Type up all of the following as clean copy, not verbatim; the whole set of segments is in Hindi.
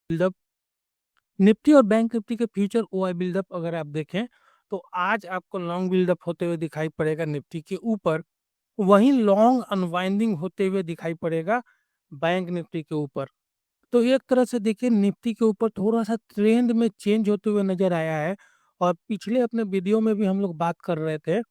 बिल्डअप निफ्टी और बैंक निफ्टी के फ्यूचर ओआई बिल्डअप अगर आप देखें तो आज आपको लॉन्ग बिल्डअप होते हुए दिखाई पड़ेगा निफ्टी के ऊपर। वहीं लॉन्ग अनवाइंडिंग होते हुए दिखाई पड़ेगा बैंक निफ्टी के ऊपर। तो एक तरह से देखिए निफ्टी के ऊपर थोड़ा सा ट्रेंड में चेंज होते हुए नजर आया है। और पिछले अपने वीडियो में भी हम लोग बात कर रहे थे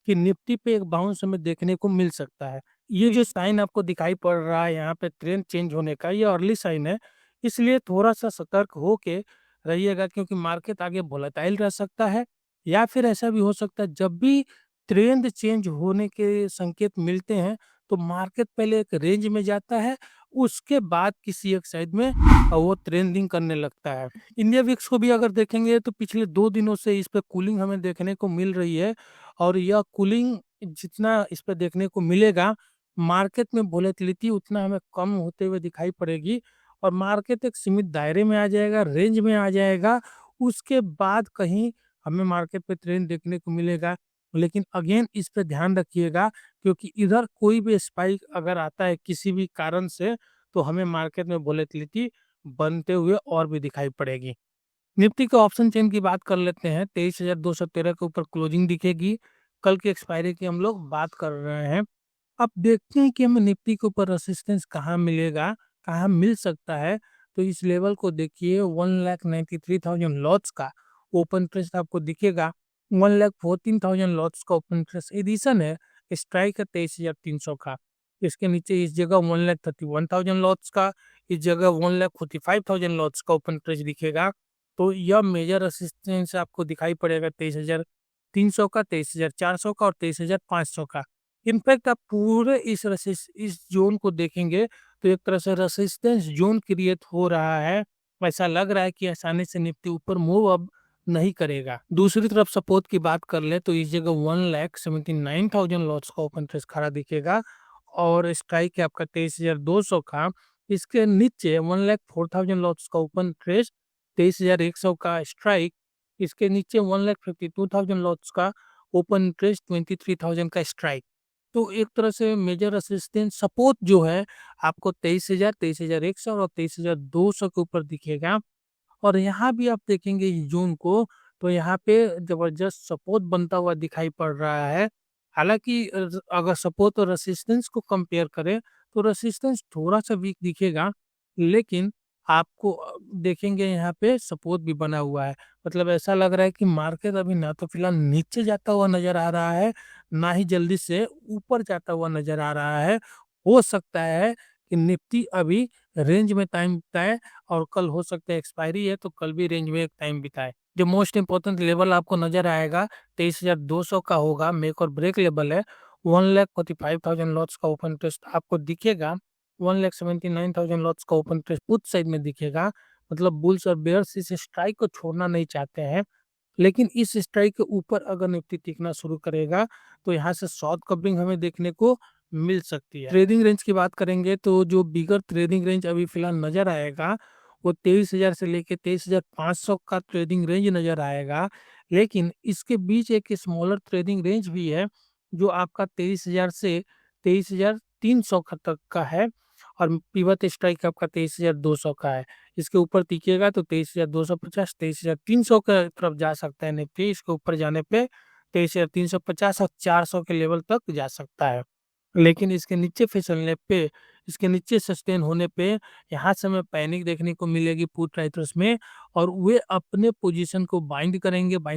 कि निफ्टी पे एक बाउंस हमें देखने को मिल सकता है। ये जो साइन आपको दिखाई पड़ रहा है यहाँ पे ट्रेंड चेंज होने का, ये अर्ली साइन है। इसलिए थोड़ा सा सतर्क होके रहिएगा, क्योंकि मार्केट आगे वोलेटाइल रह सकता है। या फिर ऐसा भी हो सकता है जब भी ट्रेंड चेंज होने के संकेत मिलते हैं तो मार्केट पहले एक रेंज में जाता है, उसके बाद किसी एक साइड में वो ट्रेंडिंग करने लगता है। इंडिया विक्स को भी अगर देखेंगे तो पिछले 2 दिनों से इस पे कूलिंग हमें देखने को मिल रही है। और यह कूलिंग जितना इस पे देखने को मिलेगा, मार्केट में वोलेटिलिटी उतना हमें कम होते हुए दिखाई पड़ेगी और मार्केट एक सीमित दायरे में आ जाएगा, रेंज में आ जाएगा। उसके बाद कहीं हमें मार्केट पे ट्रेंड देखने को मिलेगा। लेकिन अगेन इस पे ध्यान रखिएगा, क्योंकि इधर कोई भी स्पाइक अगर आता है किसी भी कारण से तो हमें मार्केट में वोलेटिलिटी बनते हुए और भी दिखाई पड़ेगी। निफ्टी के ऑप्शन चेन की बात कर लेते हैं। 23,213 के ऊपर क्लोजिंग दिखेगी। कल की एक्सपायरी की हम लोग बात कर रहे हैं। अब देखते हैं कि हमें निफ्टी के ऊपर रेसिस्टेंस कहाँ मिलेगा, कहाँ मिल सकता है। तो इस लेवल को देखिए, 1,93,000 लॉट्स का ओपन इंटरेस्ट आपको दिखेगा। 1,14,000 लॉट्स का ओपन इंटरेस्ट एडिशन है। स्ट्राइक है 23,300 का। इसके नीचे इस जगह 1,31,000 लॉट्स का, इस जगह 1,45,000 लॉट्स का ओपन इंटरेस्ट दिखेगा। तो यह मेजर रेसिस्टेंस आपको दिखाई पड़ेगा 23,300 का, 23,400 का और 23,500 का। इनफैक्ट आप पूरे इस जोन को देखेंगे तो एक तरह से रेसिस्टेंस जोन क्रिएट हो रहा है। ऐसा लग रहा है कि आसानी से निफ्टी ऊपर मूव अब नहीं करेगा। दूसरी तरफ सपोर्ट की बात कर ले तो इस जगह 1,79,000 लॉट्स का ओपन इंटरेस्ट खड़ा दिखेगा और स्ट्राइक है आपका 23,200 का। इसके नीचे 1,04,000 लॉट्स का ओपन इंटरेस्ट, 23,100 का स्ट्राइक। इसके नीचे 1,52,000 लॉट्स का ओपन इंटरेस्ट, 23,000 का स्ट्राइक। तो एक तरह से मेजर रेसिस्टेंस सपोर्ट जो है आपको 23,000, 23,100 और 23,200 के ऊपर दिखेगा। और यहाँ भी आप देखेंगे इस जोन को तो यहाँ पे जबरदस्त सपोर्ट बनता हुआ दिखाई पड़ रहा है। हालांकि अगर सपोर्ट और रेसिस्टेंस को कंपेयर करें तो रेसिस्टेंस थोड़ा सा वीक दिखेगा, लेकिन आपको देखेंगे यहाँ पे सपोर्ट भी बना हुआ है। मतलब ऐसा लग रहा है कि मार्केट अभी ना तो फिलहाल नीचे जाता हुआ नजर आ रहा है, ना ही जल्दी से ऊपर जाता हुआ नजर आ रहा है। हो सकता है कि निफ्टी अभी रेंज में टाइम बिताए और कल हो सकता है एक्सपायरी है तो कल भी रेंज में एक टाइम बिताए। जो मोस्ट इंपोर्टेंट लेवल आपको नजर आएगा 23,200 का होगा, मेक और ब्रेक लेवल है। 1,45,000 लॉट्स का ओपन इंटरेस्ट आपको दिखेगा। 1,79,000 लॉट्स का ओपन इंटरेस्ट पुट साइड में दिखेगा। मतलब बुल्स और बेयर्स इस स्ट्राइक को छोड़ना नहीं चाहते हैं, लेकिन इस स्ट्राइक के ऊपर अगर निफ्टी टिकना शुरू करेगा तो यहाँ से शॉर्ट कवरिंग हमें देखने को मिल सकती है। ट्रेडिंग रेंज की बात करेंगे तो जो बिगर ट्रेडिंग रेंज अभी फिलहाल नजर आएगा वो 23,000 से लेके 23,500 का ट्रेडिंग रेंज नजर आएगा। लेकिन इसके बीच एक स्मॉलर ट्रेडिंग रेंज भी है जो आपका 23,000 से 23,300 तक का है। और पिवट स्ट्राइक आपका 23,200 का है। इसके ऊपर टिकेगा तो 23,250, 23,300 के तरफ जा सकता है निफ्टी। इसके ऊपर जाने पे 23,350 और 400 के लेवल तक जा सकता है। लेकिन इसके नीचे फिसलने पे, इसके नीचे सस्टेन होने पे यहाँ से हमें पैनिक देखने को मिलेगी पुट राइटर्स में, और वे अपने पोजीशन को बाइंड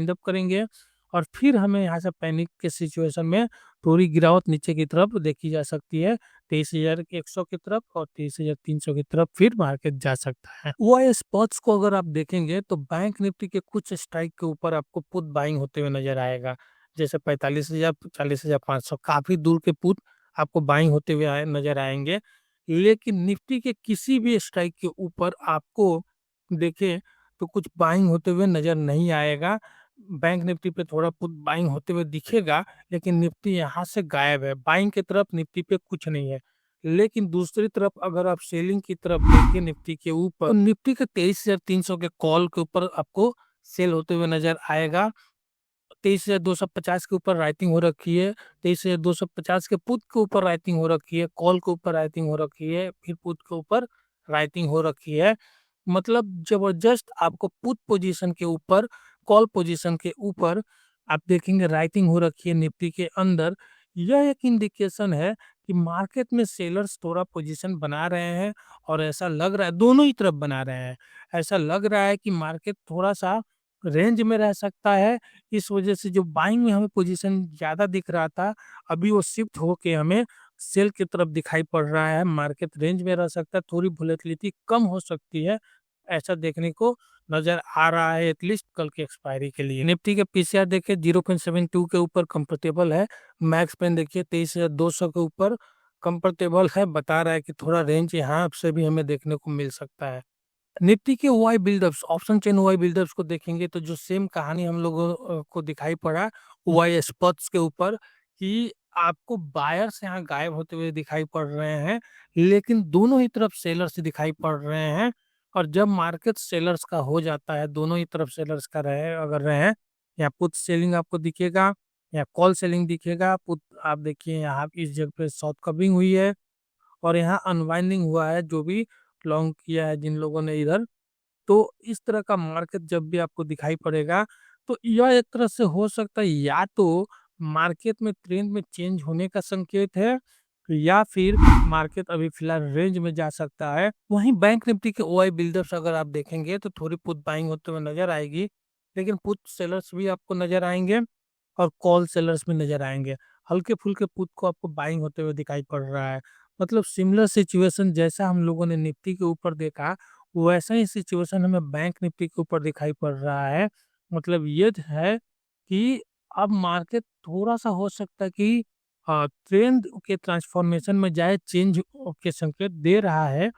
अप करेंगे और फिर हमें यहाँ से पैनिक के सिचुएशन में थोड़ी गिरावट नीचे की तरफ देखी जा सकती है। 23,100 की तरफ और 23,300 की तरफ फिर मार्केट जा सकता है। वो स्पॉट्स को अगर आप देखेंगे तो बैंक निफ्टी के कुछ स्ट्राइक के ऊपर आपको पुट बाइंग होते हुए नजर आएगा। जैसे 45,000, 40,500 काफी दूर के पुट आपको बाइंग होते हुए नजर आएंगे। लेकिन निफ्टी के किसी भी स्ट्राइक के ऊपर आपको देखें तो कुछ बाइंग होते हुए नजर नहीं आएगा। बैंक निफ्टी पे थोड़ा पुट बाइंग होते हुए दिखेगा, लेकिन निफ्टी यहाँ से गायब है। बाइंग की तरफ निफ्टी पे कुछ नहीं है। लेकिन दूसरी तरफ अगर आप सेलिंग की तरफ देखिए निफ्टी के ऊपर, तो निफ्टी के 23,300 के कॉल के ऊपर आपको सेल होते हुए नजर आएगा। 23,250 के ऊपर राइटिंग हो रखी है। 23,250 के पुट के ऊपर राइटिंग हो रखी है, कॉल के ऊपर राइटिंग हो रखी है, फिर पुट के ऊपर राइटिंग हो रखी है। मतलब जबरदस्त आपको पुट पोजीशन के ऊपर, कॉल पोजीशन के ऊपर आप देखेंगे राइटिंग हो रखी है निफ्टी के अंदर। यह एक इंडिकेशन है कि मार्केट में सेलर्स थोड़ा पोजीशन बना रहे हैं और ऐसा लग रहा है दोनों ही तरफ बना रहे हैं। ऐसा लग रहा है कि मार्केट थोड़ा-सा रेंज में रह सकता है। इस वजह से जो बाइंग में हमें पोजीशन ज़्यादा दिख रहा था, अभी वो शिफ्ट होके हमें सेल की तरफ दिखाई पड़ रहा है। मार्केट रेंज में रह सकता है, थोड़ी वोलेटिलिटी कम हो सकती है। ऐसा देखने को नज़र आ रहा है एटलीस्ट कल की एक्सपायरी के लिए। निफ्टी के पीसीआर देखिए 0.72 के ऊपर कंफर्टेबल है। मैक्स पेन देखिए 23,200 के ऊपर कंफर्टेबल है, बता रहा है कि थोड़ा रेंज यहाँ से भी हमें देखने को मिल सकता है। निफ्टी के ओआई बिल्डअप्स, ऑप्शन चेन ओआई बिल्डअप्स को देखेंगे तो जो सेम कहानी हम लोगों को दिखाई पड़ा ओआई स्पॉट्स के ऊपर कि आपको बायर्स यहाँ गायब होते हुए दिखाई पड़ रहे हैं, लेकिन दोनों ही तरफ सेलर्स दिखाई पड़ रहे हैं। और जब मार्केट सेलर्स का हो जाता है, दोनों ही तरफ सेलर्स का रहे अगर रहे, यहाँ पुट सेलिंग आपको दिखेगा, यहाँ कॉल सेलिंग दिखेगा। पुट आप देखिए यहाँ इस जगह पे शॉर्ट कवरिंग हुई है और यहाँ अनवाइंडिंग हुआ है, जो भी लॉन्ग किया है जिन लोगों ने इधर। तो इस तरह का मार्केट जब भी आपको दिखाई पड़ेगा, तो यह एक तरह से हो सकता है या तो मार्केट में ट्रेंड में चेंज होने का संकेत है या फिर मार्केट अभी फिलहाल रेंज में जा सकता है। वहीं बैंक निफ्टी के ओआई बिल्डर्स अगर आप देखेंगे तो थोड़ी पुट बाइंग होते हुए नजर आएगी, लेकिन पुट सेलर्स भी आपको नजर आएंगे और कॉल सेलर्स भी नजर आएंगे। हल्के-फुल्के पुट को आपको बाइंग होते हुए दिखाई पड़ रहा है। मतलब सिमिलर सिचुएशन जैसा हम लोगों ने निफ्टी के ऊपर देखा, वैसा ही सिचुएशन हमें बैंक निफ्टी के ऊपर दिखाई पड़ रहा है। मतलब ये है कि अब मार्केट थोड़ा-सा हो सकता है कि ट्रेंड के ट्रांसफॉर्मेशन में जाए, चेंज के संकेत दे रहा है।